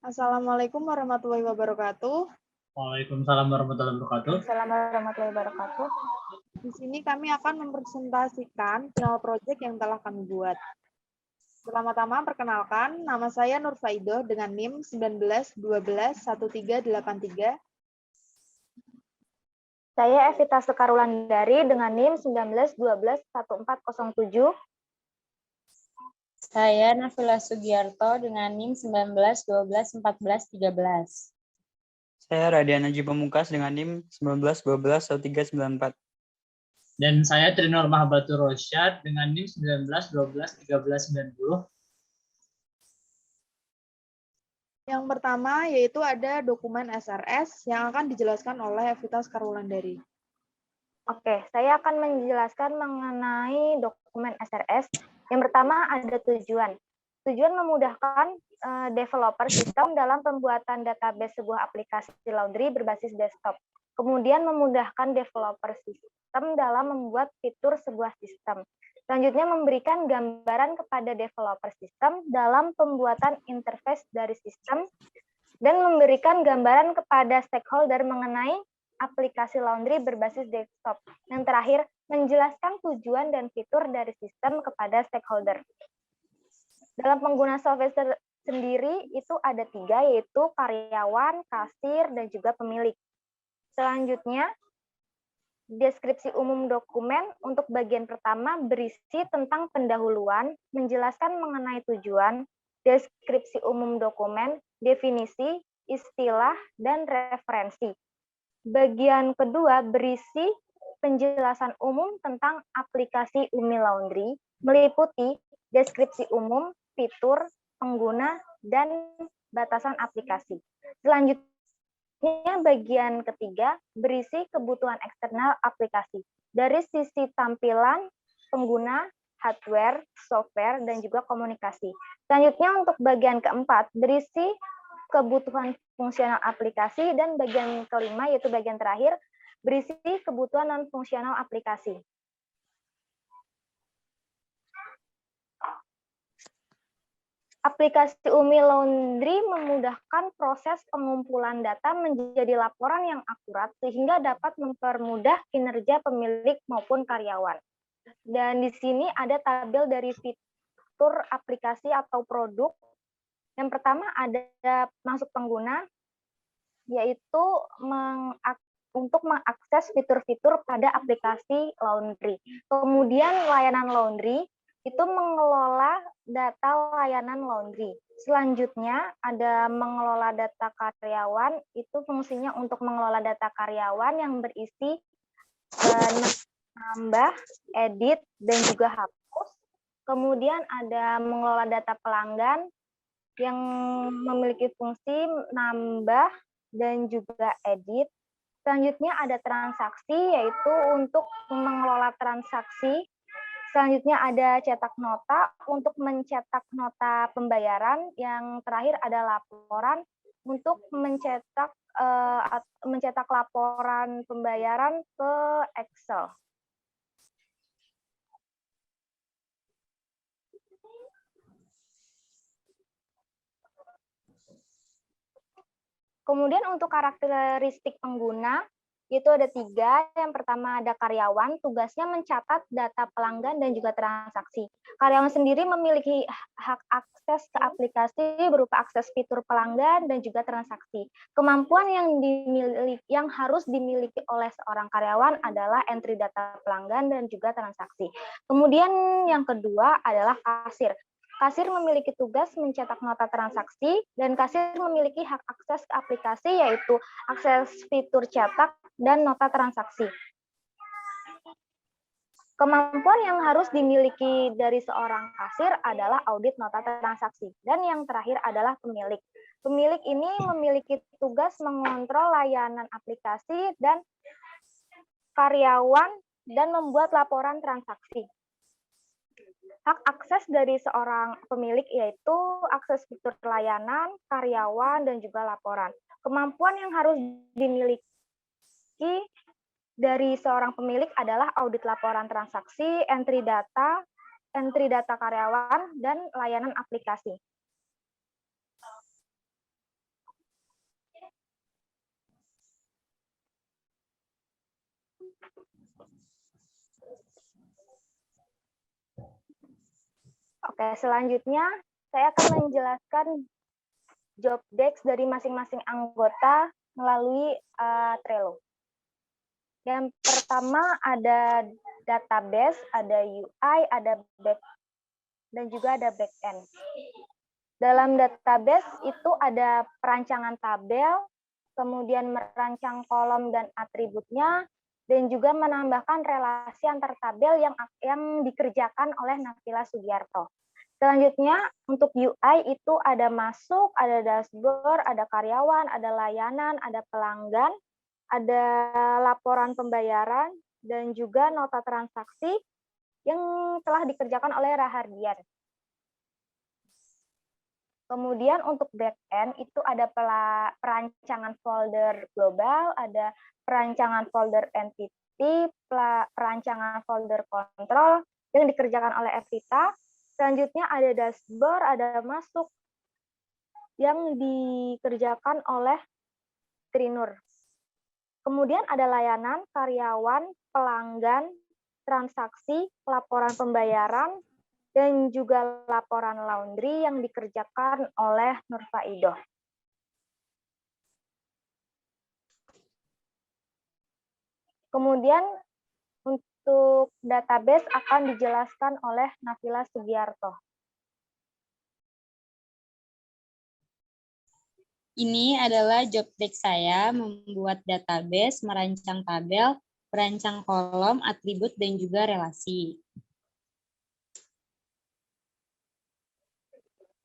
Assalamualaikum warahmatullahi wabarakatuh. Waalaikumsalam warahmatullahi wabarakatuh. Assalamualaikum warahmatullahi wabarakatuh. Di sini kami akan mempresentasikan final project yang telah kami buat. Pertama-tama perkenalkan, nama saya Nur Faidoh dengan NIM 1912131383. Saya Evita Sekarulandari dengan NIM 19121407. Saya Nafila Sugiarto dengan NIM 19121413. Saya Radian Najib Pamungkas dengan NIM 19121394. Dan saya Trinor Mahabatur Rosyad dengan NIM 19121390. Yang pertama yaitu ada dokumen SRS yang akan dijelaskan oleh Evita Sekarulandari. Oke, saya akan menjelaskan mengenai dokumen SRS. Yang pertama ada tujuan. Tujuan memudahkan developer sistem dalam pembuatan database sebuah aplikasi laundry berbasis desktop. Kemudian memudahkan developer sistem dalam membuat fitur sebuah sistem. Selanjutnya memberikan gambaran kepada developer sistem dalam pembuatan interface dari sistem dan memberikan gambaran kepada stakeholder mengenai aplikasi laundry berbasis desktop. Yang terakhir, menjelaskan tujuan dan fitur dari sistem kepada stakeholder. Dalam pengguna software sendiri itu ada 3, yaitu karyawan, kasir, dan juga pemilik. Selanjutnya, deskripsi umum dokumen untuk bagian pertama berisi tentang pendahuluan, menjelaskan mengenai tujuan, deskripsi umum dokumen, definisi, istilah, dan referensi. Bagian kedua berisi penjelasan umum tentang aplikasi Umi Laundry, meliputi deskripsi umum, fitur, pengguna, dan batasan aplikasi. Selanjutnya, bagian ketiga berisi kebutuhan eksternal aplikasi dari sisi tampilan, pengguna, hardware, software, dan juga komunikasi. Selanjutnya untuk bagian keempat berisi kebutuhan fungsional aplikasi dan bagian kelima yaitu bagian terakhir berisi kebutuhan non-fungsional aplikasi. Aplikasi Umi Laundry memudahkan proses pengumpulan data menjadi laporan yang akurat sehingga dapat mempermudah kinerja pemilik maupun karyawan. Dan di sini ada tabel dari fitur aplikasi atau produk. Yang pertama ada masuk pengguna, yaitu untuk mengakses fitur-fitur pada aplikasi laundry. Kemudian layanan laundry itu mengelola data layanan laundry. Selanjutnya ada mengelola data karyawan, itu fungsinya untuk mengelola data karyawan yang berisi nambah, edit, dan juga hapus. Kemudian ada mengelola data pelanggan yang memiliki fungsi nambah dan juga edit. Selanjutnya ada transaksi, yaitu untuk mengelola transaksi. Selanjutnya ada cetak nota untuk mencetak nota pembayaran. Yang terakhir ada laporan untuk mencetak laporan pembayaran ke Excel. Kemudian untuk karakteristik pengguna, itu ada 3. Yang pertama ada karyawan, tugasnya mencatat data pelanggan dan juga transaksi. Karyawan sendiri memiliki hak akses ke aplikasi berupa akses fitur pelanggan dan juga transaksi. Kemampuan yang harus dimiliki oleh seorang karyawan adalah entry data pelanggan dan juga transaksi. Kemudian yang kedua adalah kasir. Kasir memiliki tugas mencetak nota transaksi, dan kasir memiliki hak akses ke aplikasi, yaitu akses fitur cetak dan nota transaksi. Kemampuan yang harus dimiliki dari seorang kasir adalah audit nota transaksi. Dan yang terakhir adalah pemilik. Pemilik ini memiliki tugas mengontrol layanan aplikasi dan karyawan dan membuat laporan transaksi. Hak akses dari seorang pemilik yaitu akses fitur layanan, karyawan, dan juga laporan. Kemampuan yang harus dimiliki dari seorang pemilik adalah audit laporan transaksi, entry data karyawan, dan layanan aplikasi. Oke, selanjutnya saya akan menjelaskan job desk dari masing-masing anggota melalui Trello. Yang pertama ada database, ada UI, ada back, dan juga ada back-end. Dalam database itu ada perancangan tabel, kemudian merancang kolom dan atributnya, dan juga menambahkan relasi antar tabel yang dikerjakan oleh Nafila Sugiarto. Selanjutnya untuk UI itu ada masuk, ada dashboard, ada karyawan, ada layanan, ada pelanggan, ada laporan pembayaran, dan juga nota transaksi yang telah dikerjakan oleh Rahardian. Kemudian untuk back-end itu ada perancangan folder global, ada perancangan folder entity, perancangan folder kontrol yang dikerjakan oleh Evita. Selanjutnya ada dashboard, ada masuk yang dikerjakan oleh Trinur. Kemudian ada layanan, karyawan, pelanggan, transaksi, laporan pembayaran, dan juga laporan laundry yang dikerjakan oleh Nurfaidoh. Kemudian untuk database akan dijelaskan oleh Nafila Sugiarto. Ini adalah job desk saya membuat database, merancang tabel, merancang kolom, atribut, dan juga relasi.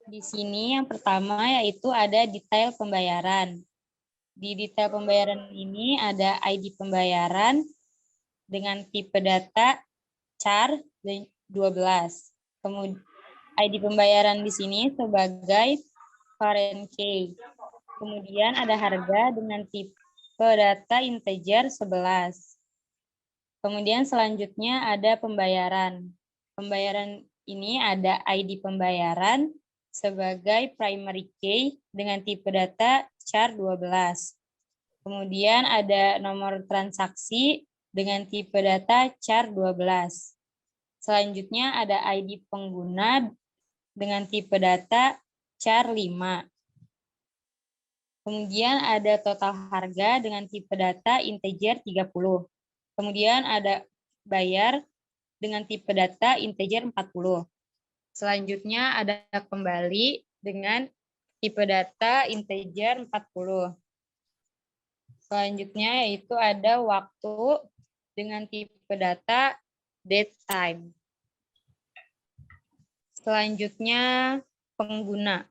Di sini yang pertama yaitu ada detail pembayaran. Di detail pembayaran ini ada ID pembayaran dengan tipe data char 12. Kemudian ID pembayaran di sini sebagai foreign key. Kemudian ada harga dengan tipe data integer 11. Kemudian selanjutnya ada pembayaran. Pembayaran ini ada ID pembayaran sebagai primary key dengan tipe data char 12. Kemudian ada nomor transaksi dengan tipe data char 12. Selanjutnya ada ID pengguna dengan tipe data char 5. Kemudian ada total harga dengan tipe data integer 30. Kemudian ada bayar dengan tipe data integer 40. Selanjutnya ada kembali dengan tipe data integer 40. Selanjutnya yaitu ada waktu dengan tipe data date time. Selanjutnya pengguna.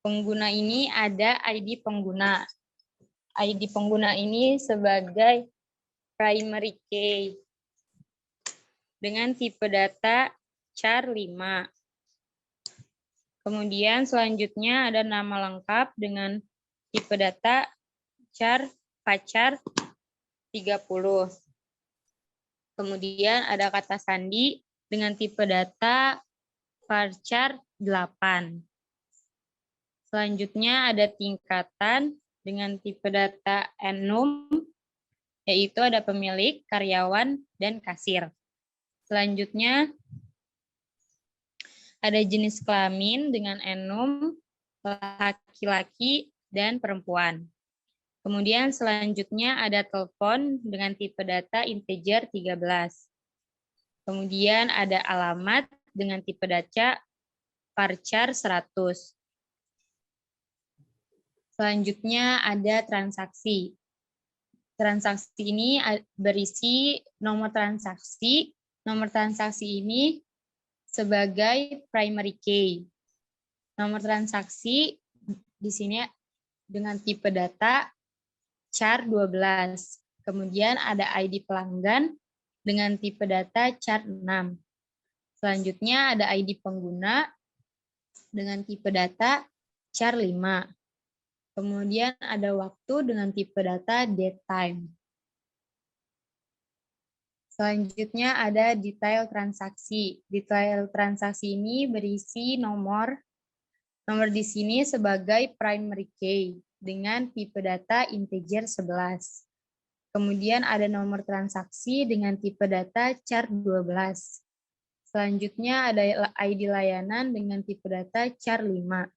Pengguna ini ada ID pengguna. ID pengguna ini sebagai primary key dengan tipe data char 5. Kemudian selanjutnya ada nama lengkap dengan tipe data char pacar 30. Kemudian ada kata sandi dengan tipe data varchar 8. Selanjutnya ada tingkatan dengan tipe data enum, yaitu ada pemilik, karyawan, dan kasir. Selanjutnya ada jenis kelamin dengan enum, laki-laki, dan perempuan. Kemudian selanjutnya ada telepon dengan tipe data integer 13. Kemudian ada alamat dengan tipe data varchar 100. Selanjutnya ada transaksi. Transaksi ini berisi nomor transaksi. Nomor transaksi ini sebagai primary key. Nomor transaksi di sini dengan tipe data char 12. Kemudian ada ID pelanggan dengan tipe data char 6. Selanjutnya ada ID pengguna dengan tipe data char 5. Kemudian ada waktu dengan tipe data date time. Selanjutnya ada detail transaksi. Detail transaksi ini berisi nomor di sini sebagai primary key dengan tipe data integer 11. Kemudian ada nomor transaksi dengan tipe data char 12. Selanjutnya ada ID layanan dengan tipe data char 5.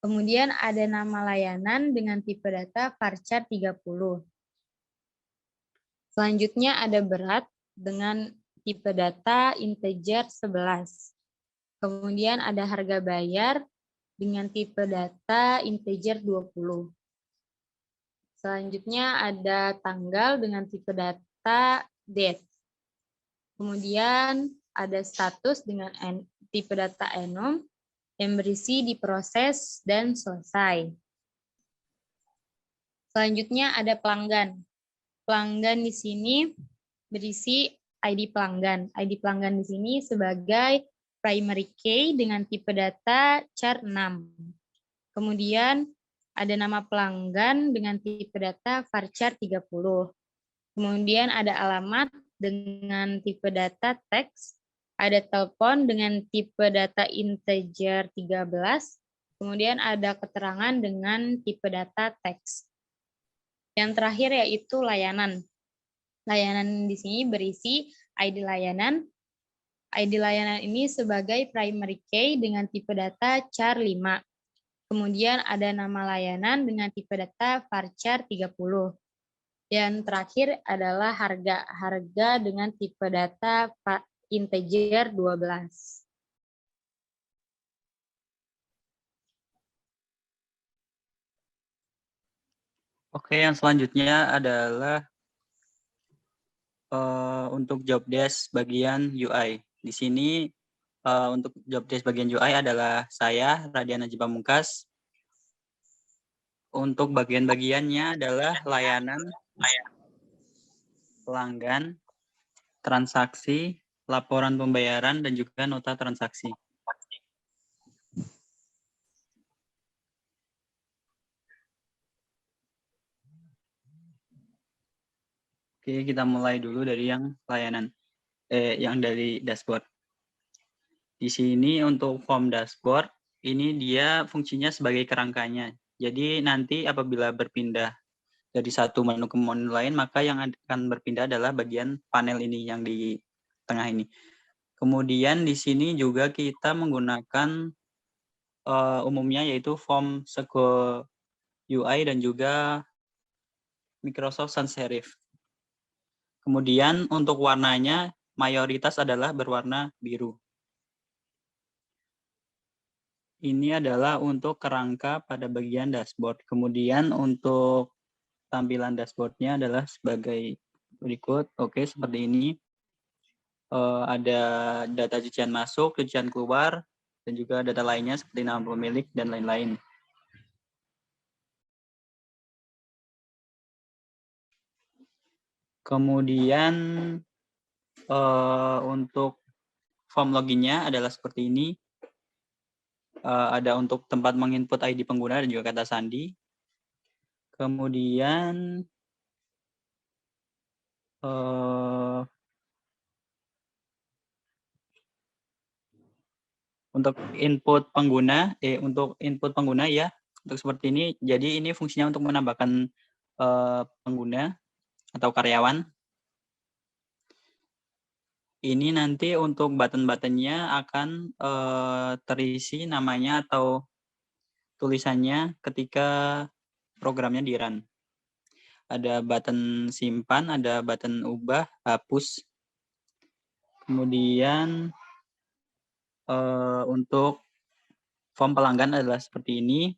Kemudian ada nama layanan dengan tipe data varchar 30. Selanjutnya ada berat dengan tipe data integer 11. Kemudian ada harga bayar dengan tipe data integer 20. Selanjutnya ada tanggal dengan tipe data date. Kemudian ada status dengan tipe data enum yang berisi diproses dan selesai. Selanjutnya ada pelanggan. Pelanggan di sini berisi ID pelanggan. ID pelanggan di sini sebagai primary key dengan tipe data char 6. Kemudian ada nama pelanggan dengan tipe data varchar 30. Kemudian ada alamat dengan tipe data teks. Ada telepon dengan tipe data integer 13. Kemudian ada keterangan dengan tipe data teks. Yang terakhir yaitu layanan. Layanan di sini berisi ID layanan. ID layanan ini sebagai primary key dengan tipe data char 5. Kemudian ada nama layanan dengan tipe data varchar 30. Dan terakhir adalah harga. Harga dengan tipe data integer 12. Oke, yang selanjutnya adalah untuk job desk bagian UI. Di sini untuk job desk bagian UI adalah saya, Radian Najib Pamungkas. Untuk bagian-bagiannya adalah layanan, pelanggan, transaksi, laporan pembayaran, dan juga nota transaksi. Oke, kita mulai dulu dari yang layanan, yang dari dashboard. Di sini untuk form dashboard, ini dia fungsinya sebagai kerangkanya. Jadi nanti apabila berpindah dari satu menu ke menu lain, maka yang akan berpindah adalah bagian panel ini yang di tengah ini. Kemudian di sini juga kita menggunakan umumnya yaitu form Sego UI dan juga Microsoft Sans Serif. Kemudian untuk warnanya mayoritas adalah berwarna biru. Ini adalah untuk kerangka pada bagian dashboard. Kemudian untuk tampilan dashboardnya adalah sebagai berikut. Oke, seperti ini. Ada data cucian masuk, cucian keluar, dan juga data lainnya seperti nama pemilik dan lain-lain. Kemudian untuk form loginnya adalah seperti ini. Ada untuk tempat menginput ID pengguna dan juga kata sandi. Kemudian untuk input pengguna, untuk seperti ini. Jadi ini fungsinya untuk menambahkan pengguna atau karyawan. Ini nanti untuk button-buttonnya akan terisi namanya atau tulisannya ketika programnya di-run. Ada button simpan, ada button ubah, hapus. Kemudian untuk form pelanggan adalah seperti ini.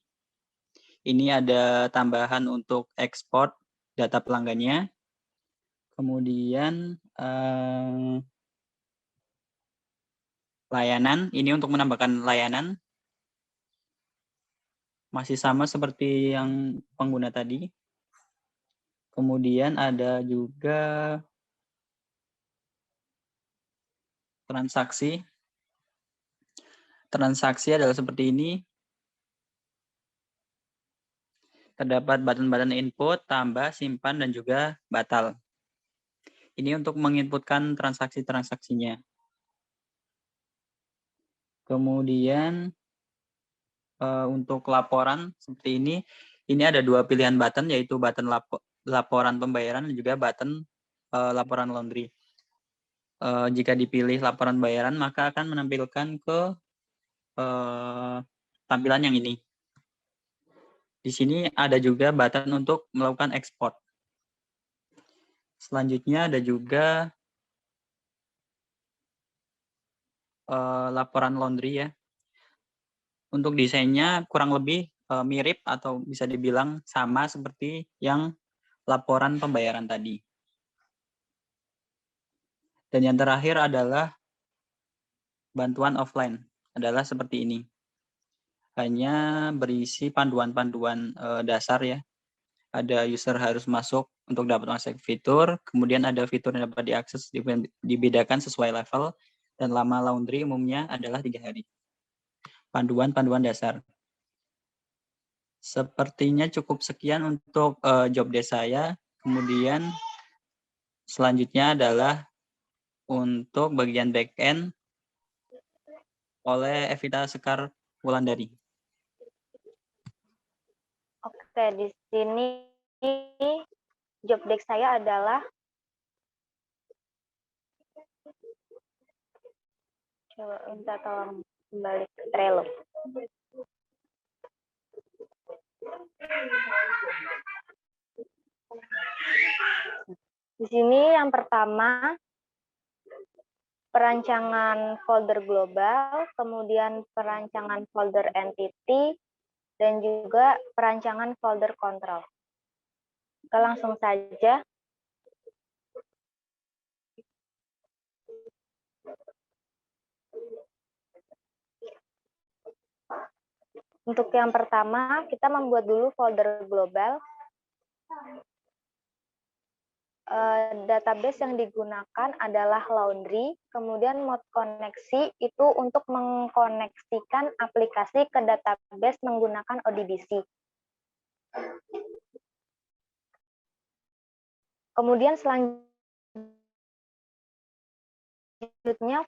Ini ada tambahan untuk ekspor data pelanggannya. Kemudian layanan, ini untuk menambahkan layanan. Masih sama seperti yang pengguna tadi. Kemudian ada juga transaksi. Transaksi adalah seperti ini. Terdapat button-button input, tambah, simpan, dan juga batal. Ini untuk menginputkan transaksi-transaksinya. Kemudian untuk laporan seperti ini ada dua pilihan button, yaitu button laporan pembayaran dan juga button laporan laundry. Jika dipilih laporan bayaran, maka akan menampilkan ke tampilan yang ini. Di sini ada juga button untuk melakukan ekspor. Selanjutnya ada juga laporan laundry ya. Untuk desainnya kurang lebih mirip atau bisa dibilang sama seperti yang laporan pembayaran tadi. Dan yang terakhir adalah bantuan offline, adalah seperti ini. Hanya berisi panduan-panduan dasar ya. Ada user harus masuk untuk dapat mengakses fitur, kemudian ada fitur yang dapat diakses dibedakan sesuai level, dan lama laundry umumnya adalah 3 hari. Panduan-panduan dasar. Sepertinya cukup sekian untuk job desk saya. Kemudian selanjutnya adalah untuk bagian back-end oleh Evita Sekar Wulandari. Oke, di sini job desk saya adalah coba minta tolong kembali ke Trello. Di sini yang pertama perancangan folder global, kemudian perancangan folder entity, dan juga perancangan folder kontrol. Kita langsung saja. Untuk yang pertama, kita membuat dulu folder global. Database yang digunakan adalah laundry, kemudian mode koneksi itu untuk mengkoneksikan aplikasi ke database menggunakan ODBC. Kemudian selanjutnya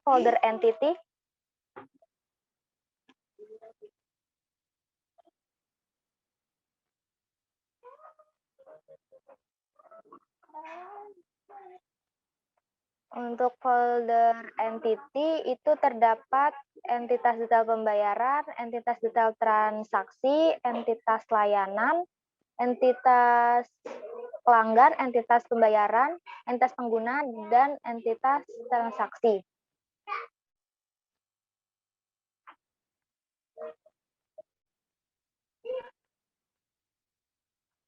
folder entity. Untuk folder entity itu terdapat entitas detail pembayaran, entitas detail transaksi, entitas layanan, entitas pelanggan, entitas pembayaran, entitas pengguna, dan entitas transaksi.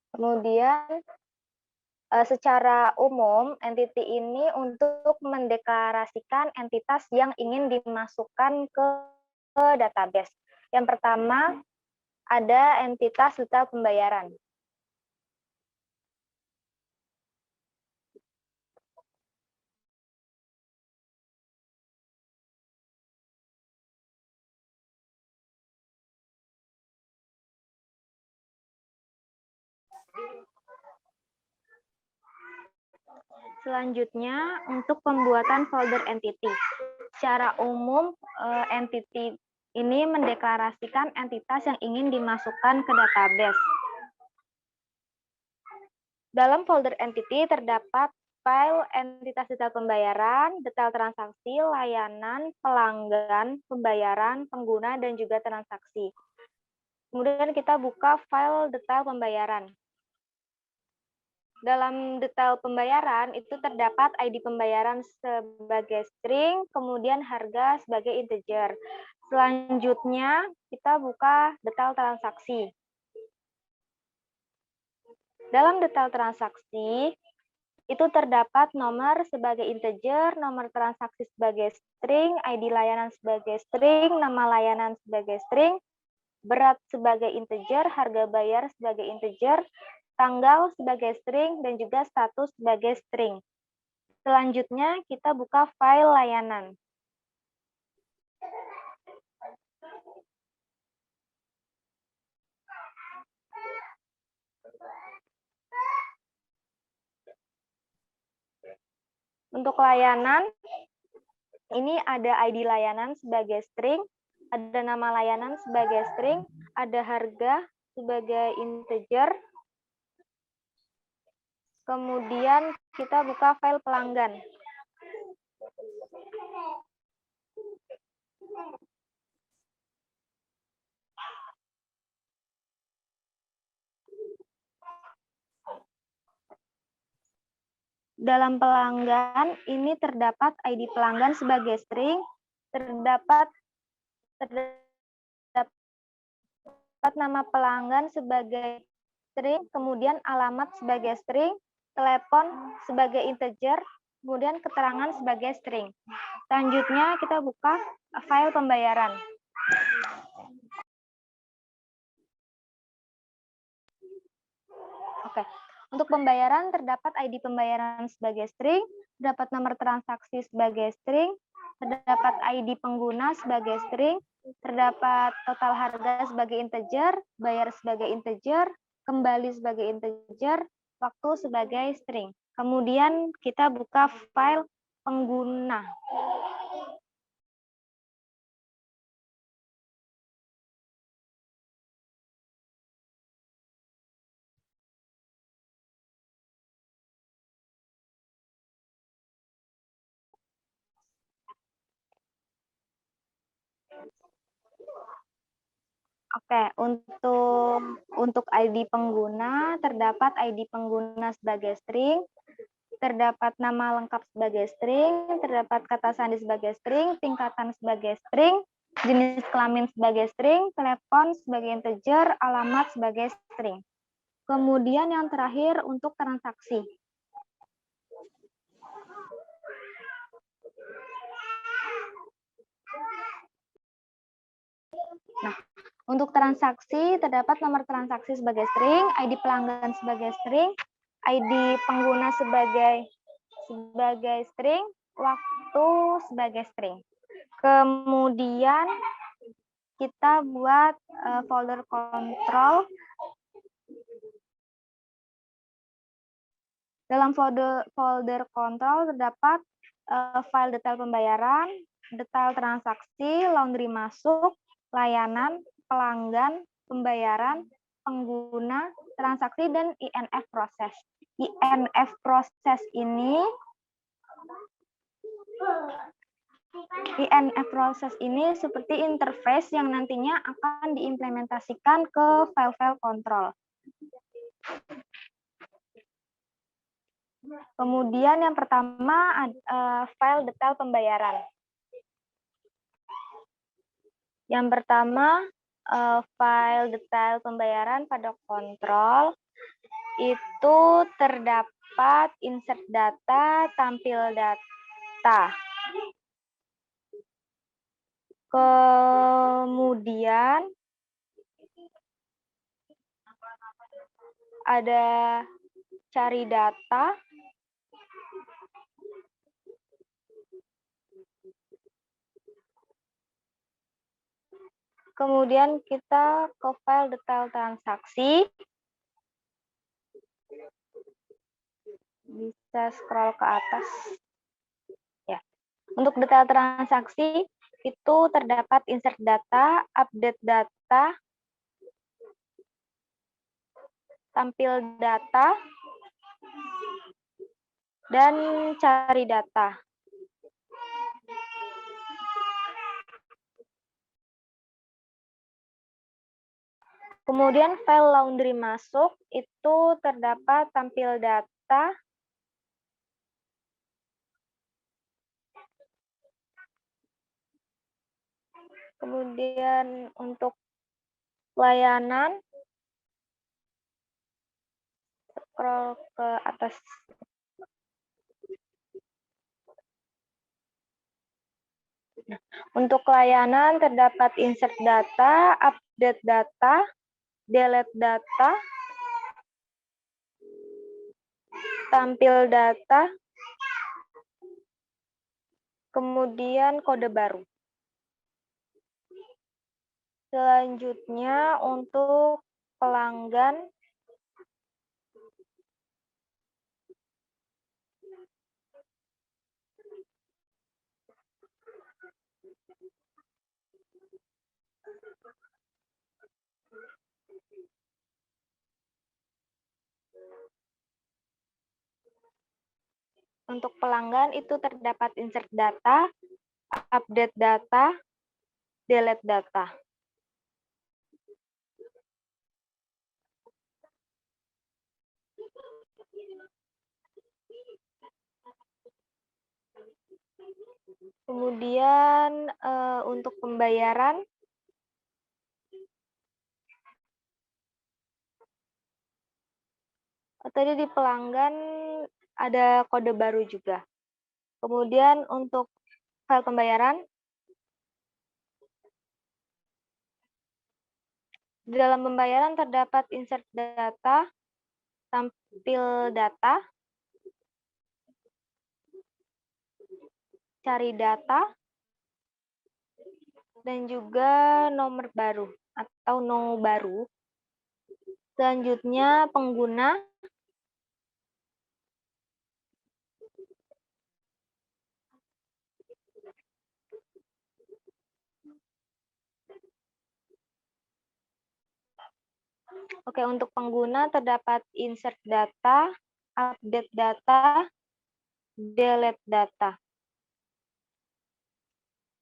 Kemudian secara umum, entity ini untuk mendeklarasikan entitas yang ingin dimasukkan ke database. Yang pertama, ada entitas detail pembayaran. Selanjutnya, untuk pembuatan folder entity. Secara umum, entity ini mendeklarasikan entitas yang ingin dimasukkan ke database. Dalam folder entity terdapat file entitas detail pembayaran, detail transaksi, layanan, pelanggan, pembayaran, pengguna, dan juga transaksi. Kemudian kita buka file detail pembayaran. Dalam detail pembayaran itu terdapat ID pembayaran sebagai string, kemudian harga sebagai integer. Selanjutnya kita buka detail transaksi. Dalam detail transaksi itu terdapat nomor sebagai integer, nomor transaksi sebagai string, ID layanan sebagai string, nama layanan sebagai string, berat sebagai integer, harga bayar sebagai integer, tanggal sebagai string, dan juga status sebagai string. Selanjutnya, kita buka file layanan. Untuk layanan, ini ada ID layanan sebagai string, ada nama layanan sebagai string, ada harga sebagai integer, Kemudian kita buka file pelanggan. Dalam pelanggan ini terdapat ID pelanggan sebagai string, terdapat nama pelanggan sebagai string, kemudian alamat sebagai string, telepon sebagai integer, kemudian keterangan sebagai string. Selanjutnya kita buka file pembayaran. Oke. Untuk pembayaran terdapat ID pembayaran sebagai string, terdapat nomor transaksi sebagai string, terdapat ID pengguna sebagai string, terdapat total harga sebagai integer, bayar sebagai integer, kembali sebagai integer, waktu sebagai string. Kemudian kita buka file pengguna. Oke, untuk ID pengguna terdapat ID pengguna sebagai string, terdapat nama lengkap sebagai string, terdapat kata sandi sebagai string, tingkatan sebagai string, jenis kelamin sebagai string, telepon sebagai integer, alamat sebagai string. Kemudian yang terakhir untuk transaksi. Nah, untuk transaksi terdapat nomor transaksi sebagai string, ID pelanggan sebagai string, ID pengguna sebagai string, waktu sebagai string. Kemudian kita buat folder kontrol. Dalam folder kontrol terdapat file detail pembayaran, detail transaksi, laundry masuk, layanan, pelanggan, pembayaran, pengguna, transaksi, dan INF proses. INF proses ini seperti interface yang nantinya akan diimplementasikan ke file-file kontrol. Kemudian yang pertama file detail pembayaran. Yang pertama file detail pembayaran pada kontrol itu terdapat insert data, tampil data. Kemudian ada cari data. Kemudian kita ke file detail transaksi. Bisa scroll ke atas. Ya. Untuk detail transaksi itu terdapat insert data, update data, tampil data, dan cari data. Kemudian file laundry masuk itu terdapat tampil data, kemudian untuk layanan scroll ke atas. Untuk layanan terdapat insert data, update data, delete data, tampil data, kemudian kode baru. Selanjutnya untuk pelanggan, Untuk pelanggan itu terdapat insert data, update data, delete data. Kemudian untuk pembayaran, tadi di pelanggan ada kode baru juga. Kemudian untuk file pembayaran, di dalam pembayaran terdapat insert data, tampil data, cari data, dan juga nomor baru atau no baru. Selanjutnya pengguna, oke, untuk pengguna terdapat insert data, update data, delete data,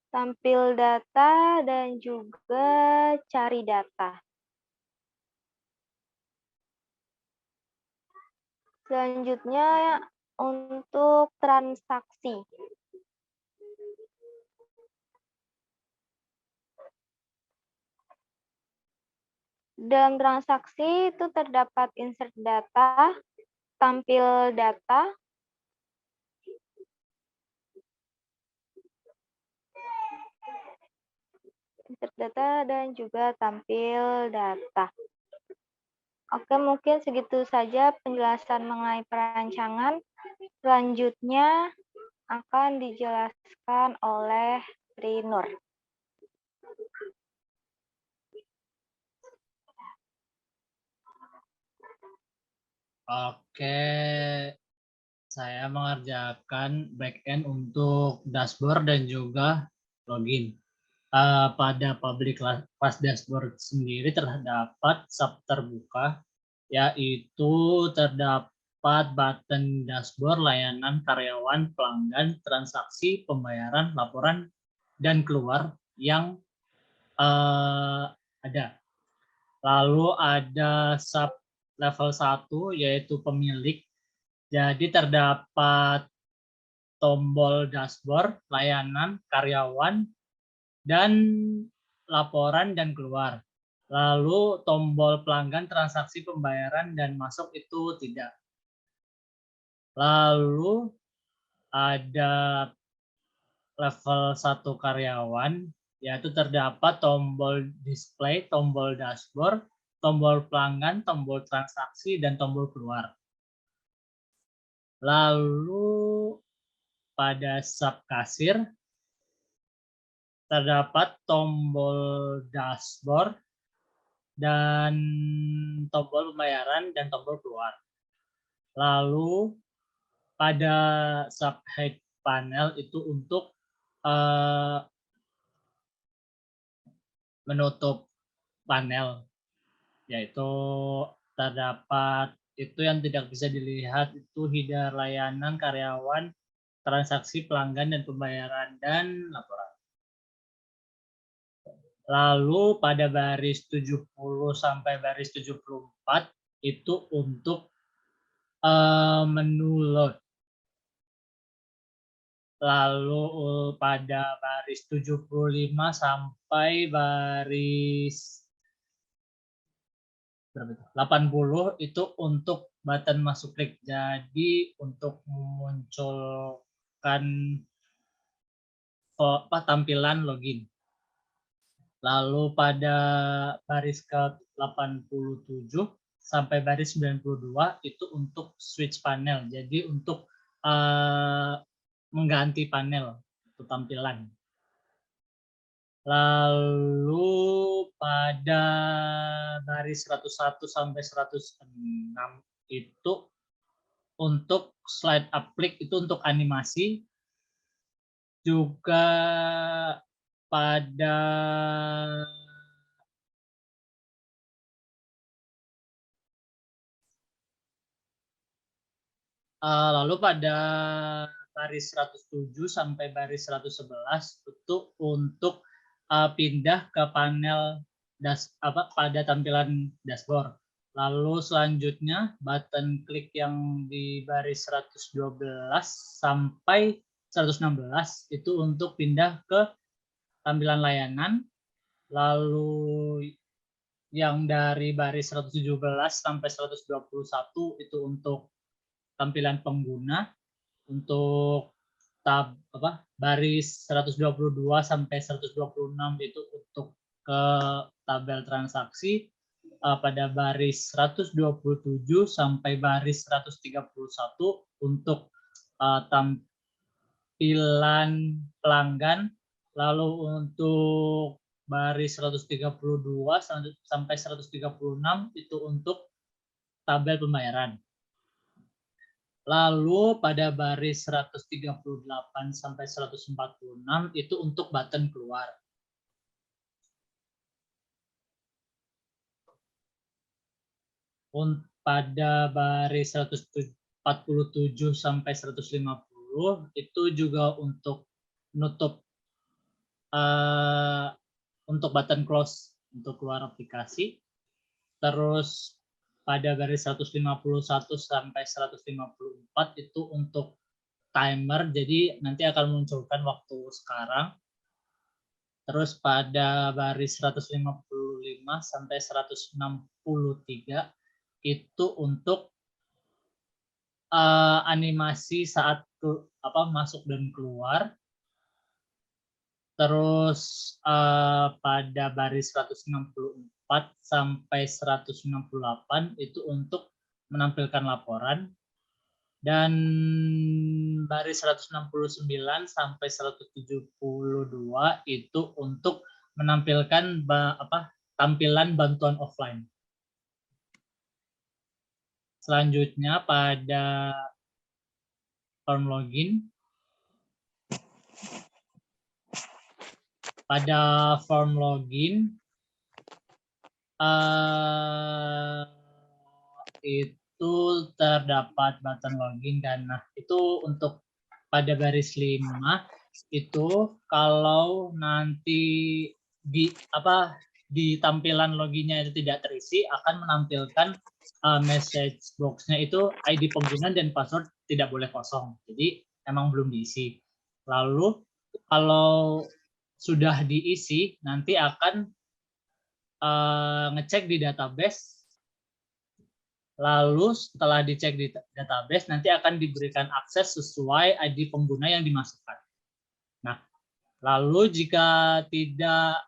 tampil data, dan juga cari data. Selanjutnya untuk transaksi. Dalam transaksi itu terdapat insert data, tampil data, insert data, dan juga tampil data. Oke, mungkin segitu saja penjelasan mengenai perancangan. Selanjutnya akan dijelaskan oleh Trinur. Oke, saya mengerjakan backend untuk dashboard dan juga login. Pada public class dashboard sendiri terdapat sub terbuka, yaitu terdapat button dashboard, layanan, karyawan, pelanggan, transaksi, pembayaran, laporan, dan keluar yang ada. Lalu ada sub level 1 yaitu pemilik. Jadi terdapat tombol dashboard, layanan, karyawan, dan laporan dan keluar. Lalu tombol pelanggan, transaksi, pembayaran, dan masuk itu tidak. Lalu ada level 1 karyawan, yaitu terdapat tombol display, tombol dashboard, tombol pelanggan, tombol transaksi, dan tombol keluar. Lalu pada sub kasir terdapat tombol dashboard dan tombol pembayaran dan tombol keluar. Lalu pada sub hide panel itu untuk menutup panel, yaitu terdapat itu yang tidak bisa dilihat itu header layanan, karyawan, transaksi, pelanggan, dan pembayaran, dan laporan. Lalu pada baris 70 sampai baris 74 itu untuk menu load. Lalu pada baris 75 sampai baris 80 itu untuk button masuk klik. Jadi untuk memunculkan tampilan login. Lalu pada baris ke-87 sampai baris 92 itu untuk switch panel. Jadi untuk mengganti panel itu tampilan. Lalu pada baris 101 sampai 106 itu untuk slide applic itu untuk animasi. Juga pada Lalu pada baris 107 sampai baris 111 itu untuk pindah ke panel pada tampilan dashboard. Lalu selanjutnya button klik yang di baris 112 sampai 116 itu untuk pindah ke tampilan layanan. Lalu yang dari baris 117 sampai 121 itu untuk tampilan pengguna. Untuk baris 122 sampai 126 itu untuk ke tabel transaksi. Pada baris 127 sampai baris 131 untuk tampilan pelanggan. Lalu untuk baris 132 sampai 136 itu untuk tabel pembayaran. Lalu pada baris 138 sampai 146 itu untuk button keluar. Pada baris 147 sampai 150 itu juga untuk nutup untuk button close untuk keluar aplikasi. Terus pada baris 151 sampai 154 itu untuk timer, jadi nanti akan munculkan waktu sekarang. Terus pada baris 155 sampai 163 itu untuk animasi saat masuk dan keluar. Terus pada baris 164 sampai 168 itu untuk menampilkan laporan. Dan baris 169 sampai 172 itu untuk menampilkan tampilan bantuan offline. Selanjutnya pada form login. Pada form login itu terdapat button login dan itu untuk pada baris 5 itu kalau nanti di tampilan loginnya itu tidak terisi akan menampilkan message box-nya itu ID pengguna dan password tidak boleh kosong. Jadi emang belum diisi. Lalu kalau sudah diisi nanti akan ngecek di database. Lalu setelah dicek di database nanti akan diberikan akses sesuai ID pengguna yang dimasukkan. Nah, lalu jika tidak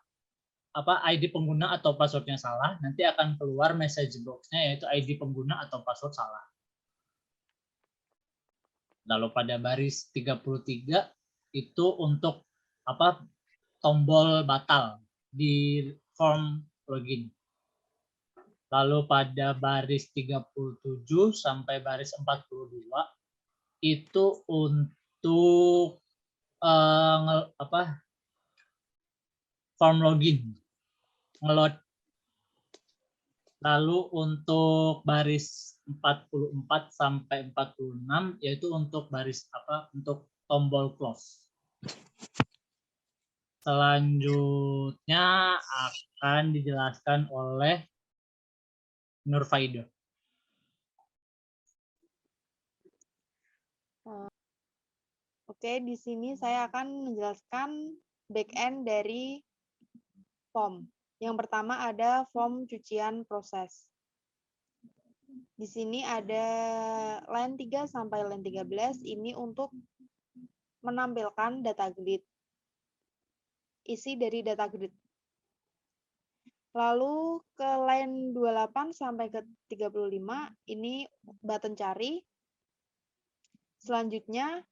ID pengguna atau passwordnya salah, nanti akan keluar message box-nya yaitu ID pengguna atau password salah. Lalu pada baris 33 itu untuk tombol batal di form login. Lalu pada baris 37 sampai baris 42 itu untuk form login ngeload. Lalu untuk baris 44 sampai 46 yaitu untuk baris untuk tombol close. Selanjutnya akan dijelaskan oleh Nurfaido. Oke, di sini saya akan menjelaskan back-end dari form. Yang pertama ada form cucian proses. Di sini ada line 3 sampai line 13 ini untuk menampilkan data grid. Isi dari data grid. Lalu ke line 28 sampai ke 35 ini button cari. Selanjutnya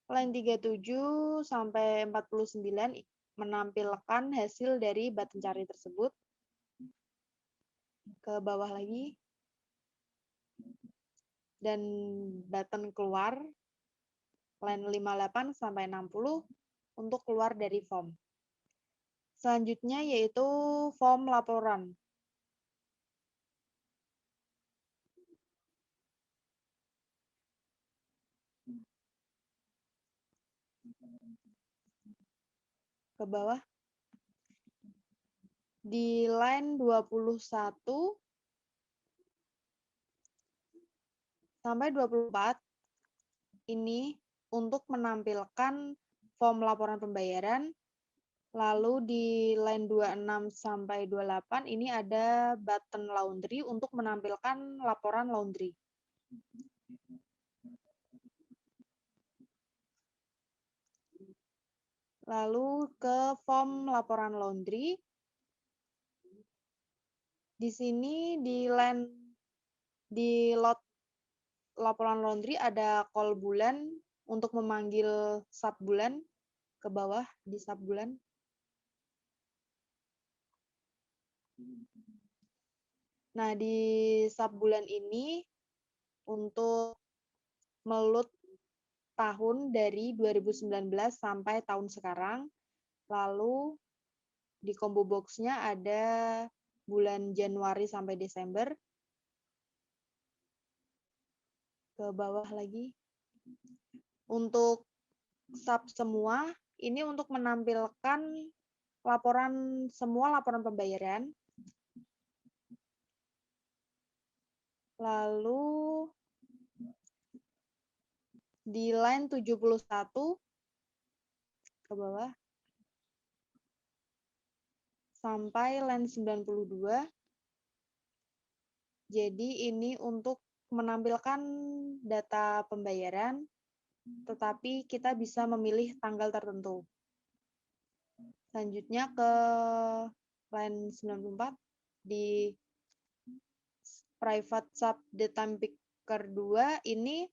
line 37 sampai 49 menampilkan hasil dari button cari tersebut. Ke bawah lagi. Dan button keluar line 58 sampai 60 untuk keluar dari form. Selanjutnya yaitu form laporan. Ke bawah. Di line 21 sampai 24 ini untuk menampilkan form laporan pembayaran. Lalu di line 26 sampai 28 ini ada button laundry untuk menampilkan laporan laundry. Lalu ke form laporan laundry. Di sini di lot laporan laundry ada call bulan untuk memanggil sub bulan ke bawah di sub bulan. Nah, di sub bulan ini untuk melut tahun dari 2019 sampai tahun sekarang. Lalu di combo box-nya ada bulan Januari sampai Desember. Ke bawah lagi. Untuk sub semua, ini untuk menampilkan semua laporan pembayaran. Lalu di line 71 ke bawah sampai line 92. Jadi ini untuk menampilkan data pembayaran, tetapi kita bisa memilih tanggal tertentu. Selanjutnya ke line 94 di private sub data picker 2 ini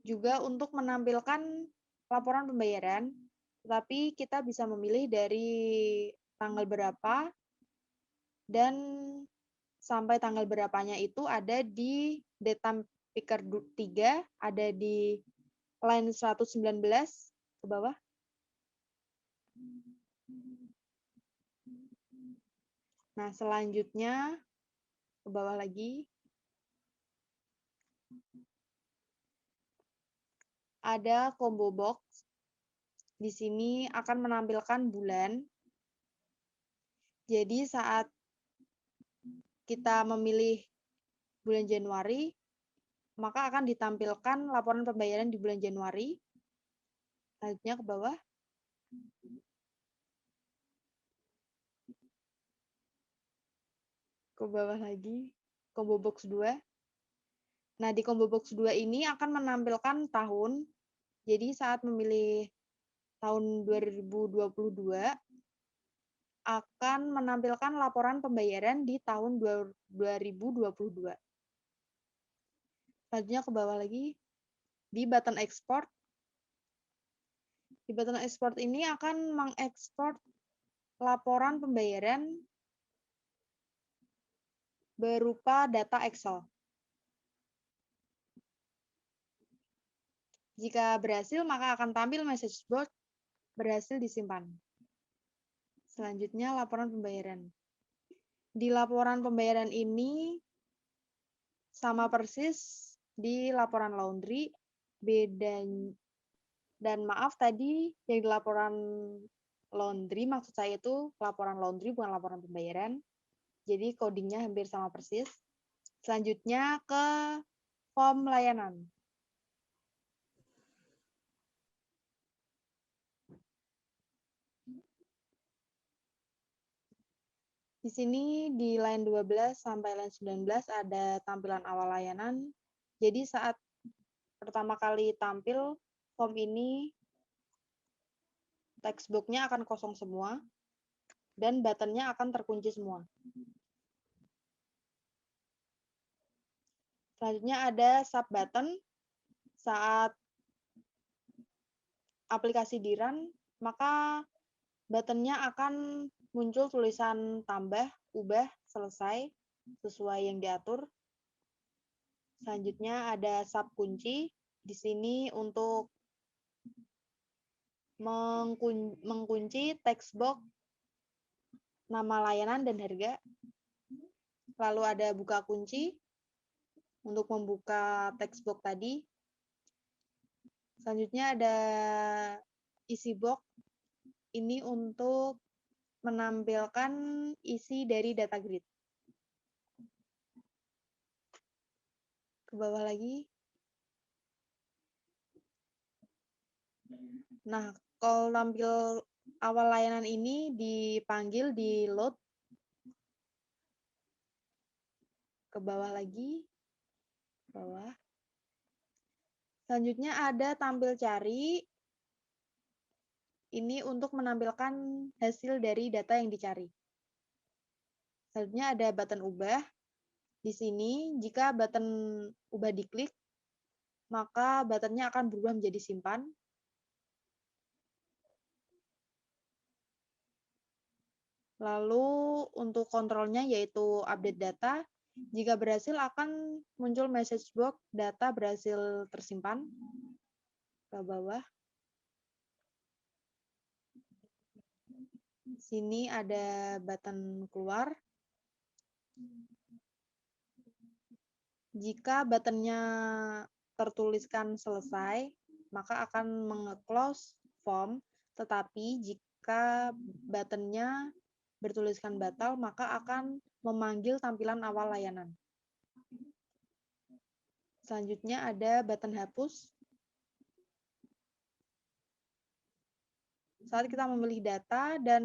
juga untuk menampilkan laporan pembayaran, tetapi kita bisa memilih dari tanggal berapa dan sampai tanggal berapanya itu ada di data picker 3, ada di line 119 ke bawah. Nah, selanjutnya ke bawah lagi. Ada combo box. Di sini akan menampilkan bulan. Jadi saat kita memilih bulan Januari, maka akan ditampilkan laporan pembayaran di bulan Januari. Selanjutnya ke bawah. Ke bawah lagi, combo box 2. Nah, di combo box 2 ini akan menampilkan tahun. Jadi saat memilih tahun 2022, akan menampilkan laporan pembayaran di tahun 2022. Selanjutnya ke bawah lagi, di button export. Di button export ini akan mengekspor laporan pembayaran berupa data Excel. Jika berhasil, maka akan tampil message board berhasil disimpan. Selanjutnya, laporan pembayaran. Di laporan pembayaran ini sama persis di laporan laundry, dan maaf tadi yang di laporan laundry, maksud saya itu laporan laundry bukan laporan pembayaran. Jadi codingnya hampir sama persis. Selanjutnya ke form layanan. Di sini di line 12 sampai line 19 ada tampilan awal layanan. Jadi saat pertama kali tampil form ini, textbook-nya akan kosong semua dan button-nya akan terkunci semua. Selanjutnya ada sub button. Saat aplikasi di-run, maka button-nya akan muncul tulisan tambah, ubah, selesai, sesuai yang diatur. Selanjutnya ada sub kunci. Di sini untuk mengunci text box, nama layanan, dan harga. Lalu ada buka kunci untuk membuka text box tadi. Selanjutnya ada isi box ini untuk menampilkan isi dari data grid. Ke bawah lagi. Nah, kalau tampil awal layanan ini dipanggil di load. Ke bawah lagi. Bawah. Selanjutnya ada tampil cari. Ini untuk menampilkan hasil dari data yang dicari. Selanjutnya ada button ubah. Di sini, jika button ubah diklik, maka buttonnya akan berubah menjadi simpan. Lalu untuk kontrolnya yaitu update data. Jika berhasil akan muncul message box data berhasil tersimpan. Ke bawah. Sini ada button keluar. Jika buttonnya tertuliskan selesai, maka akan menge-close form, tetapi jika buttonnya bertuliskan batal, maka akan memanggil tampilan awal layanan. Selanjutnya ada button hapus. Saat kita memilih data dan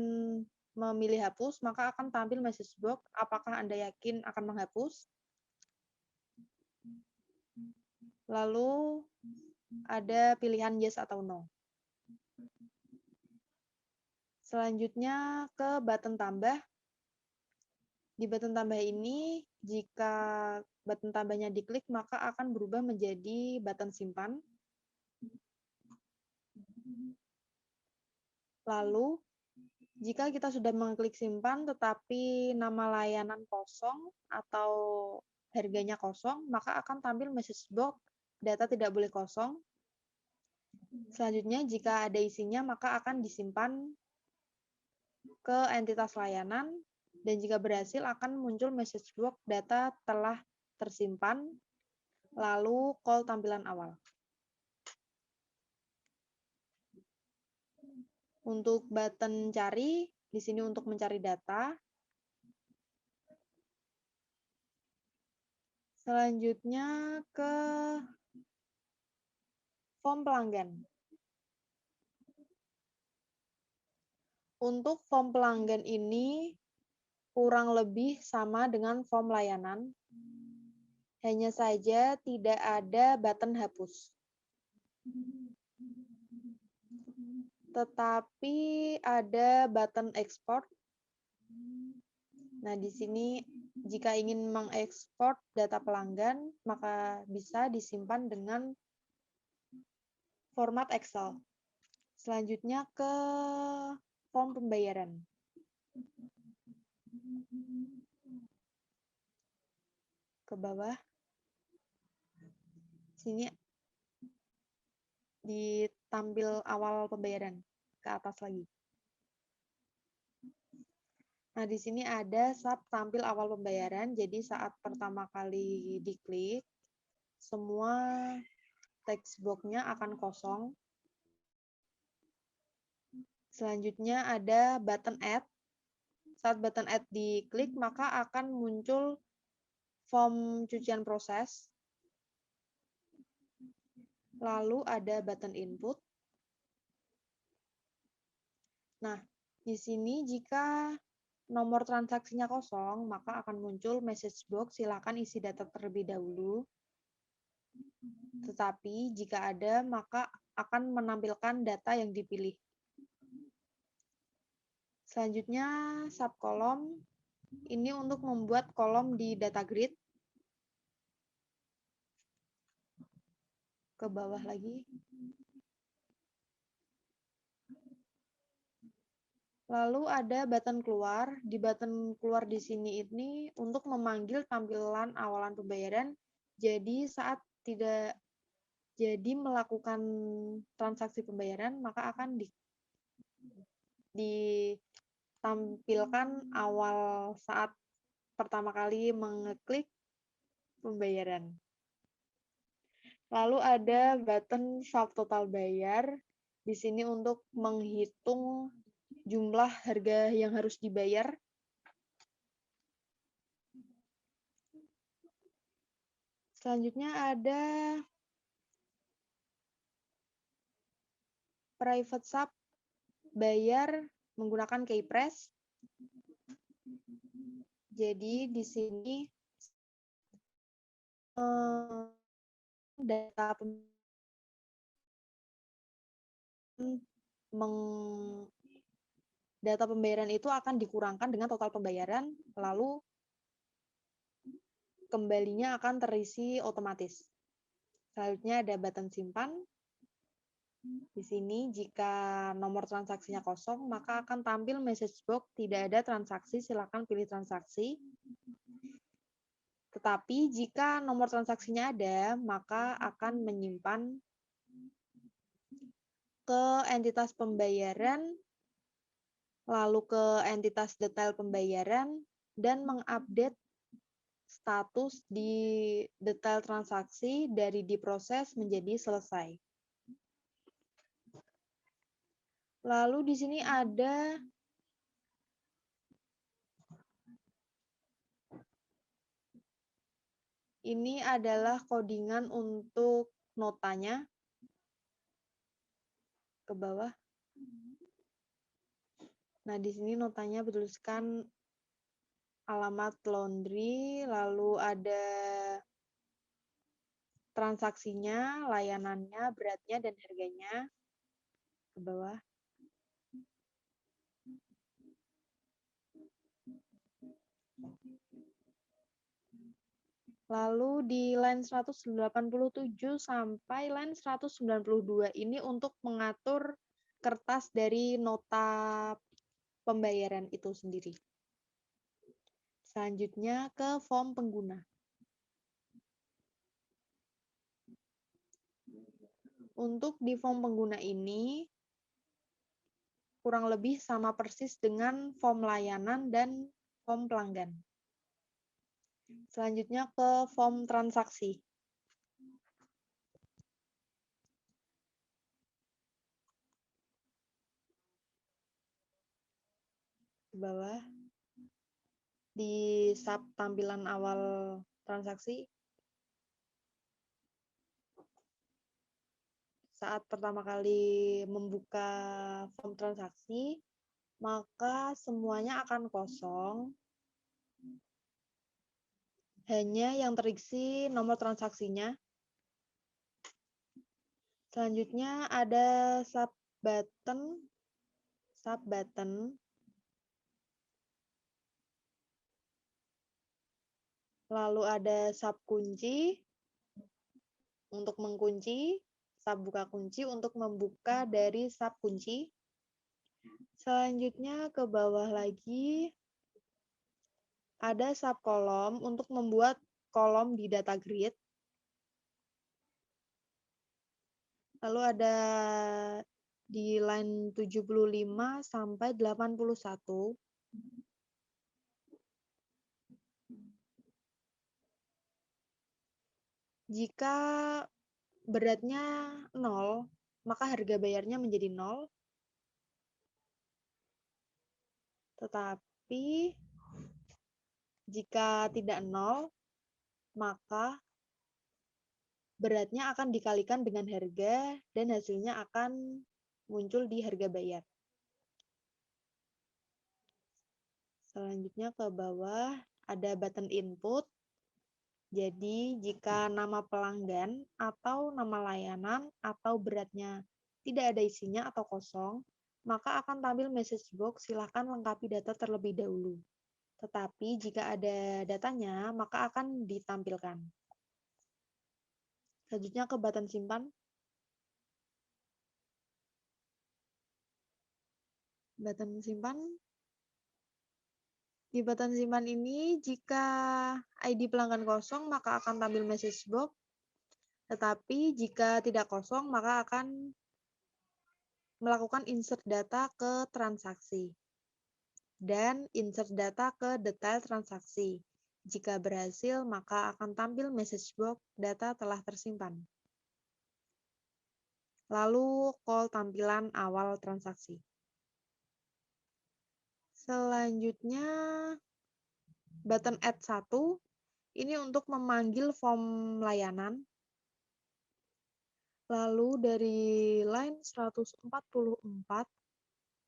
memilih hapus, maka akan tampil message box apakah Anda yakin akan menghapus. Lalu ada pilihan yes atau no. Selanjutnya ke button tambah. Di button tambah ini, jika button tambahnya diklik, maka akan berubah menjadi button simpan. Lalu, jika kita sudah mengklik simpan, tetapi nama layanan kosong atau harganya kosong, maka akan tampil message box data tidak boleh kosong. Selanjutnya, jika ada isinya, maka akan disimpan ke entitas layanan, dan jika berhasil akan muncul message box data telah tersimpan, lalu call tampilan awal. Untuk button cari, di sini untuk mencari data. Selanjutnya ke form pelanggan. Untuk form pelanggan ini kurang lebih sama dengan form layanan, hanya saja tidak ada button hapus. Tetapi ada button export. Nah, di sini jika ingin mengekspor data pelanggan, maka bisa disimpan dengan format Excel. Selanjutnya ke form pembayaran. Ke bawah. Sini ditampil awal pembayaran. Ke atas lagi. Nah, di sini ada sub tampil awal pembayaran. Jadi saat pertama kali diklik, semua text box-nya akan kosong. Selanjutnya ada button add. Saat button add diklik, maka akan muncul form cucian proses. Lalu ada button input. Nah, di sini jika nomor transaksinya kosong, maka akan muncul message box, silakan isi data terlebih dahulu. Tetapi jika ada, maka akan menampilkan data yang dipilih. Selanjutnya, subkolom. Ini untuk membuat kolom di data grid. Ke bawah lagi. Lalu ada button keluar. Di button keluar di sini ini untuk memanggil tampilan awalan pembayaran. Jadi saat tidak jadi melakukan transaksi pembayaran, maka akan ditampilkan awal saat pertama kali mengeklik pembayaran. Lalu ada button subtotal bayar. Di sini untuk menghitung jumlah harga yang harus dibayar. Selanjutnya ada private sub, bayar menggunakan keypress. Jadi di sini data data pembayaran itu akan dikurangkan dengan total pembayaran, lalu kembalinya akan terisi otomatis. Selanjutnya ada button simpan. Di sini jika nomor transaksinya kosong, maka akan tampil message box tidak ada transaksi, silakan pilih transaksi. Tetapi jika nomor transaksinya ada, maka akan menyimpan ke entitas pembayaran, lalu ke entitas detail pembayaran, dan mengupdate status di detail transaksi dari diproses menjadi selesai. Lalu di sini ada ini adalah codingan untuk notanya ke bawah. Nah, di sini notanya bertuliskan alamat laundry, lalu ada transaksinya, layanannya, beratnya, dan harganya ke bawah. Lalu di line 187 sampai line 192 ini untuk mengatur kertas dari nota pembayaran itu sendiri. Selanjutnya ke form pengguna. Untuk di form pengguna ini kurang lebih sama persis dengan form layanan dan form pelanggan. Selanjutnya ke form transaksi. Di bawah, di sub tampilan awal transaksi, saat pertama kali membuka form transaksi, maka semuanya akan kosong. Hanya yang terisi nomor transaksinya. Selanjutnya ada sub button. Lalu ada sub kunci untuk mengunci, sub buka kunci untuk membuka dari sub kunci. Selanjutnya ke bawah lagi ada sub kolom untuk membuat kolom di data grid. Lalu ada di line 75 sampai 81. Jika beratnya 0, maka harga bayarnya menjadi 0. Tetapi jika tidak 0, maka beratnya akan dikalikan dengan harga dan hasilnya akan muncul di harga bayar. Selanjutnya ke bawah ada button input. Jadi jika nama pelanggan atau nama layanan atau beratnya tidak ada isinya atau kosong, maka akan tampil message box silakan lengkapi data terlebih dahulu. Tetapi jika ada datanya, maka akan ditampilkan. Selanjutnya ke button simpan. Button simpan. Di button simpan ini, jika ID pelanggan kosong, maka akan tampil message box. Tetapi jika tidak kosong, maka akan melakukan insert data ke transaksi. Dan insert data ke detail transaksi. Jika berhasil, maka akan tampil message box data telah tersimpan. Lalu call tampilan awal transaksi. Selanjutnya button add 1 ini untuk memanggil form layanan. Lalu dari line 144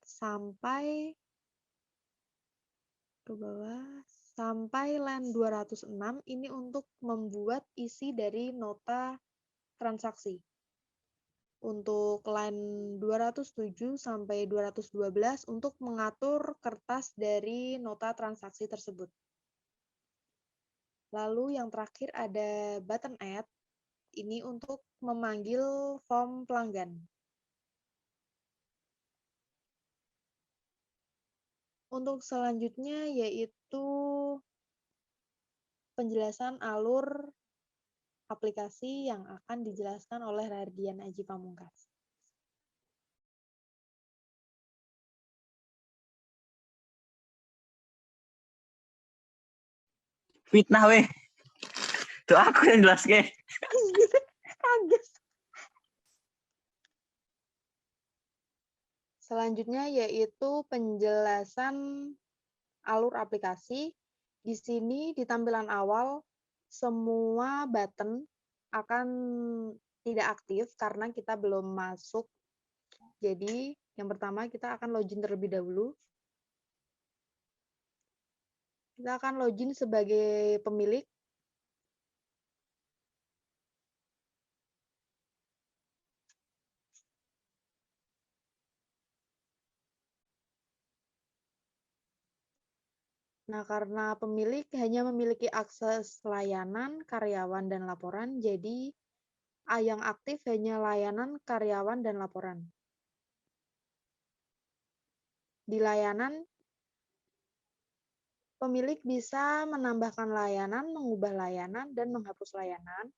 sampai ke bawah sampai line 206 ini untuk membuat isi dari nota transaksi. Untuk line 207 sampai 212 untuk mengatur kertas dari nota transaksi tersebut. Lalu yang terakhir ada button add, ini untuk memanggil form pelanggan. Untuk selanjutnya yaitu penjelasan alur aplikasi yang akan dijelaskan oleh Rardian Aji Pamungkas. Fitnah weh. Tuh aku yang jelas ke. Kaget. Selanjutnya yaitu penjelasan alur aplikasi. Di sini di tampilan awal semua button akan tidak aktif karena kita belum masuk. Jadi yang pertama kita akan login terlebih dahulu. Kita akan login sebagai pemilik. Nah, karena pemilik hanya memiliki akses layanan, karyawan, dan laporan, jadi yang aktif hanya layanan, karyawan, dan laporan. Di layanan, pemilik bisa menambahkan layanan, mengubah layanan, dan menghapus layanan.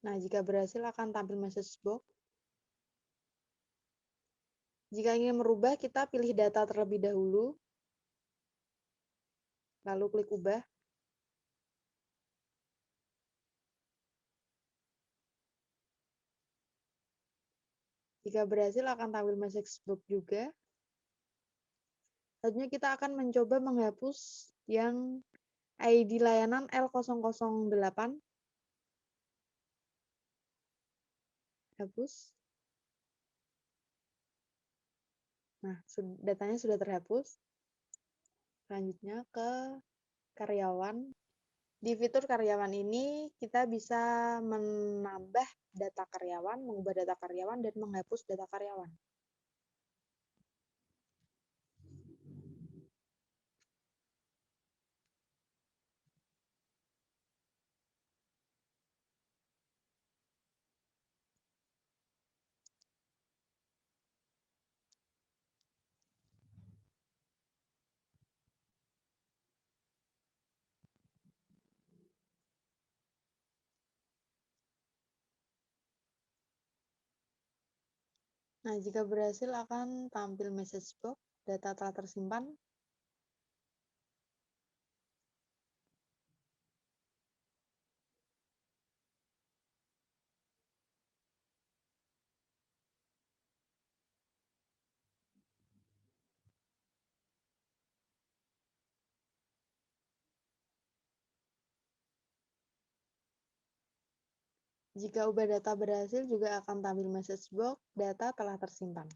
Nah, jika berhasil akan tampil message box. Jika ingin merubah, kita pilih data terlebih dahulu. Lalu klik ubah. Jika berhasil akan tampil message box juga. Selanjutnya kita akan mencoba menghapus yang ID layanan L008. Hapus. Nah, datanya sudah terhapus. Selanjutnya ke karyawan. Di fitur karyawan ini kita bisa menambah data karyawan, mengubah data karyawan, dan menghapus data karyawan. Nah, jika berhasil akan tampil message box, data telah tersimpan. Jika ubah data berhasil, juga akan tampil message box, data telah tersimpan.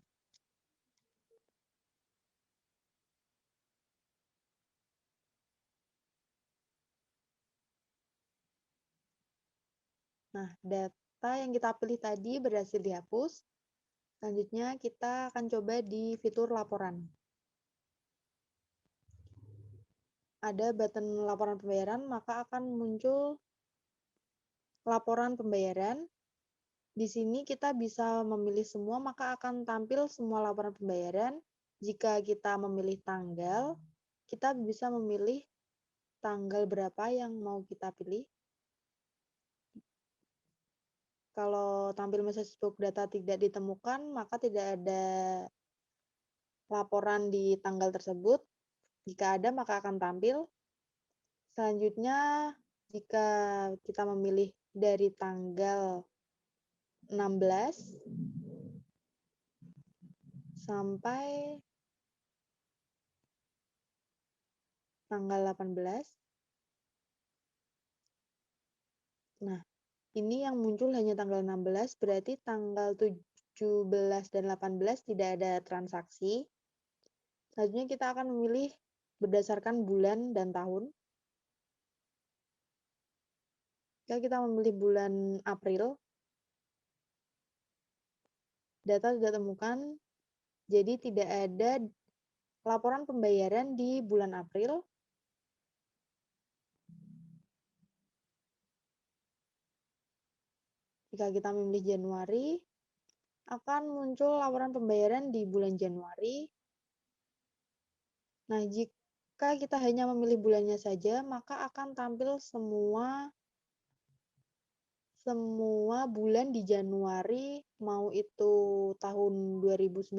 Nah, data yang kita pilih tadi berhasil dihapus. Selanjutnya kita akan coba di fitur laporan. Ada button laporan pembayaran, maka akan muncul laporan pembayaran. Di sini kita bisa memilih semua, maka akan tampil semua laporan pembayaran. Jika kita memilih tanggal, kita bisa memilih tanggal berapa yang mau kita pilih. Kalau tampil message box data tidak ditemukan, maka tidak ada laporan di tanggal tersebut. Jika ada, maka akan tampil. Selanjutnya, jika kita memilih dari tanggal 16 sampai tanggal 18. Nah, ini yang muncul hanya tanggal 16, berarti tanggal 17 dan 18 tidak ada transaksi. Selanjutnya kita akan memilih berdasarkan bulan dan tahun. Jika kita memilih bulan April, data tidak temukan, jadi tidak ada laporan pembayaran di bulan April. Jika kita memilih Januari, akan muncul laporan pembayaran di bulan Januari. Nah, jika kita hanya memilih bulannya saja, maka akan tampil semua bulan di Januari, mau itu tahun 2019,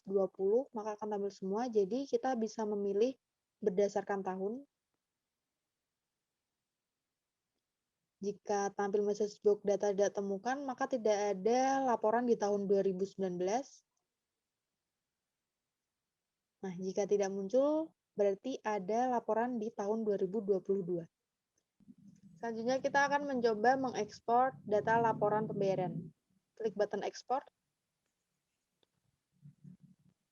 20, maka akan tampil semua. Jadi kita bisa memilih berdasarkan tahun. Jika tampil message box data tidak temukan, maka tidak ada laporan di tahun 2019. Nah, jika tidak muncul, berarti ada laporan di tahun 2022. Selanjutnya kita akan mencoba mengekspor data laporan pembayaran. Klik button export.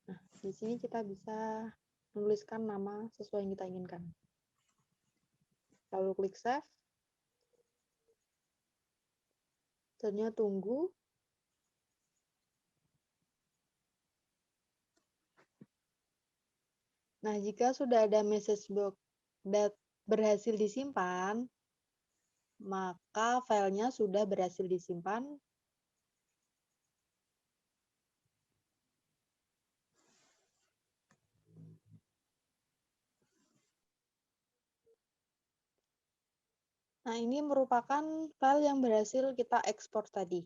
Nah, di sini kita bisa menuliskan nama sesuai yang kita inginkan. Lalu klik save. Selanjutnya tunggu. Nah, jika sudah ada message box berhasil disimpan, maka filenya sudah berhasil disimpan. Nah, ini merupakan file yang berhasil kita ekspor tadi.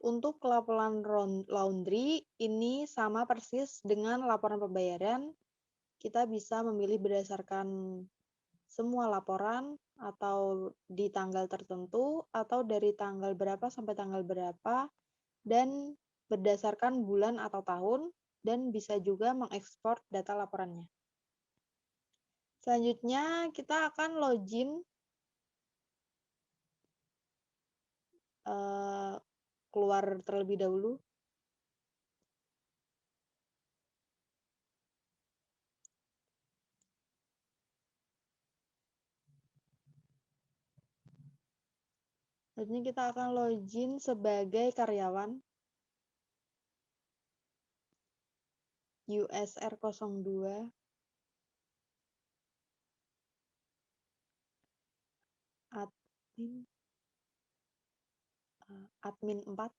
Untuk laporan laundry, ini sama persis dengan laporan pembayaran. Kita bisa memilih berdasarkan semua laporan, atau di tanggal tertentu, atau dari tanggal berapa sampai tanggal berapa, dan berdasarkan bulan atau tahun, dan bisa juga mengekspor data laporannya. Selanjutnya, kita akan login keluar terlebih dahulu. Selanjutnya kita akan login sebagai karyawan USR02 admin 4.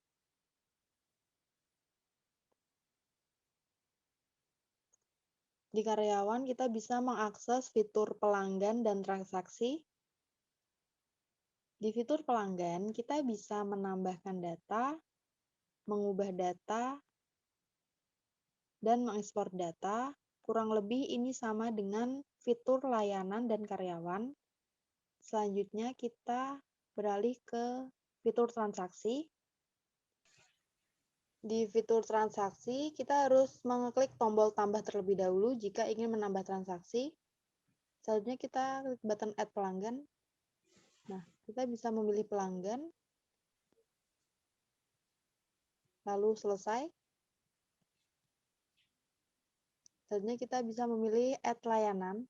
Di karyawan kita bisa mengakses fitur pelanggan dan transaksi. Di fitur pelanggan kita bisa menambahkan data, mengubah data, dan mengekspor data. Kurang lebih ini sama dengan fitur layanan dan karyawan. Selanjutnya kita beralih ke fitur transaksi. Di fitur transaksi, kita harus mengeklik tombol tambah terlebih dahulu jika ingin menambah transaksi. Selanjutnya kita klik button add pelanggan. Nah, kita bisa memilih pelanggan. Lalu selesai. Selanjutnya kita bisa memilih add layanan.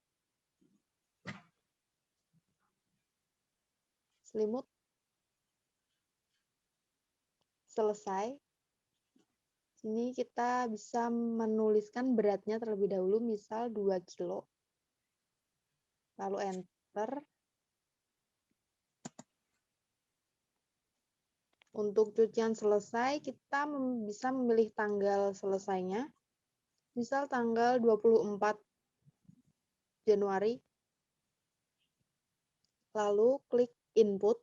Selimut. Selesai. Sini kita bisa menuliskan beratnya terlebih dahulu, misal 2 kilo. Lalu enter. Untuk cucian selesai, kita bisa memilih tanggal selesainya. Misal tanggal 24 Januari. Lalu klik input.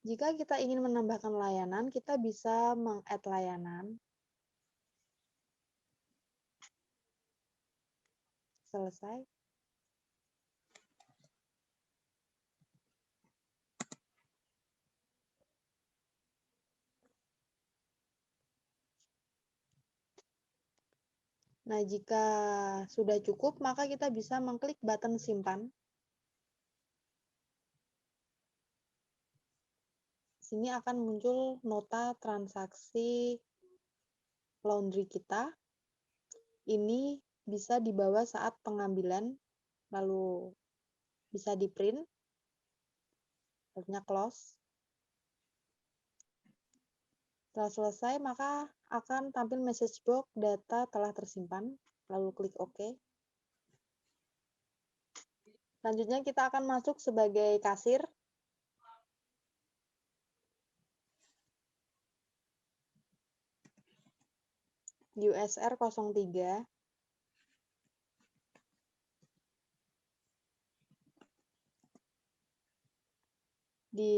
Jika kita ingin menambahkan layanan, kita bisa meng-add layanan. Selesai. Nah, jika sudah cukup, maka kita bisa mengklik button simpan. Sini akan muncul nota transaksi laundry kita. Ini bisa dibawa saat pengambilan, lalu bisa di print, lalu close. Setelah selesai, maka akan tampil message box data telah tersimpan, lalu klik OK. Selanjutnya kita akan masuk sebagai kasir. USR 03. Di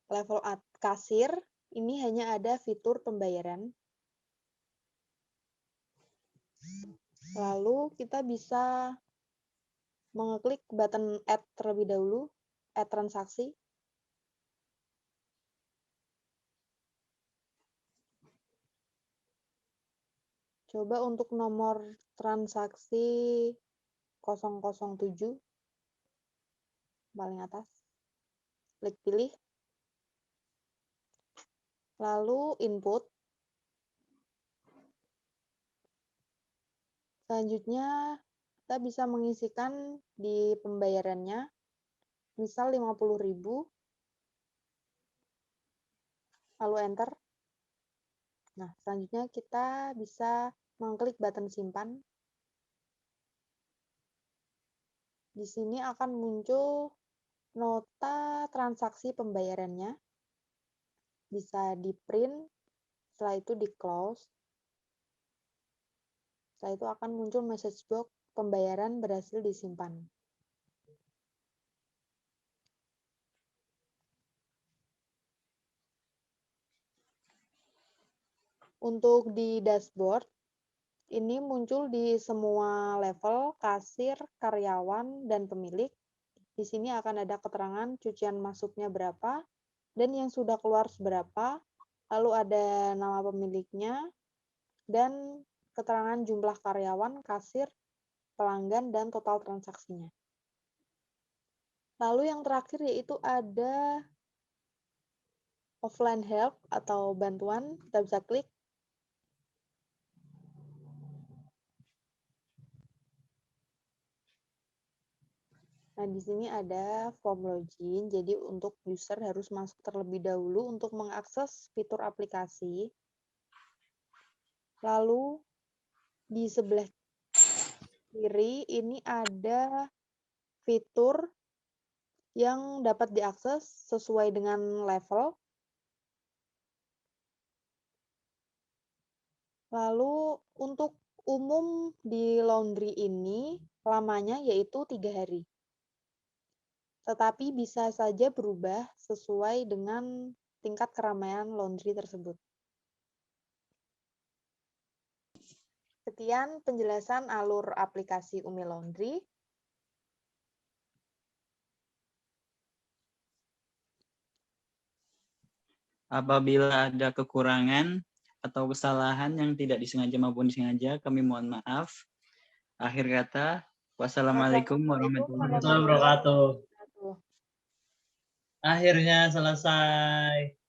level kasir, ini hanya ada fitur pembayaran. Lalu kita bisa mengeklik button add terlebih dahulu, add transaksi. Coba untuk nomor transaksi 007, paling atas. Klik pilih. Lalu input. Selanjutnya kita bisa mengisikan di pembayarannya, misal 50.000, lalu enter. Nah, selanjutnya kita bisa mengklik button simpan. Di sini akan muncul nota transaksi pembayarannya. Bisa di print, setelah itu di close. Setelah itu akan muncul message box pembayaran berhasil disimpan. Untuk di dashboard, ini muncul di semua level, kasir, karyawan, dan pemilik. Di sini akan ada keterangan cucian masuknya berapa, dan yang sudah keluar seberapa, lalu ada nama pemiliknya, dan keterangan jumlah karyawan, kasir, pelanggan, dan total transaksinya. Lalu yang terakhir yaitu ada offline help atau bantuan, kita bisa klik. Nah, di sini ada form login, jadi untuk user harus masuk terlebih dahulu untuk mengakses fitur aplikasi. Lalu di sebelah kiri ini ada fitur yang dapat diakses sesuai dengan level. Lalu untuk umum di laundry ini lamanya yaitu 3 hari. Tetapi bisa saja berubah sesuai dengan tingkat keramaian laundry tersebut. Sekian penjelasan alur aplikasi Umi Laundry. Apabila ada kekurangan atau kesalahan yang tidak disengaja maupun disengaja, kami mohon maaf. Akhir kata, wassalamualaikum warahmatullahi Warahmatullahi wabarakatuh. wabarakatuh. Akhirnya selesai.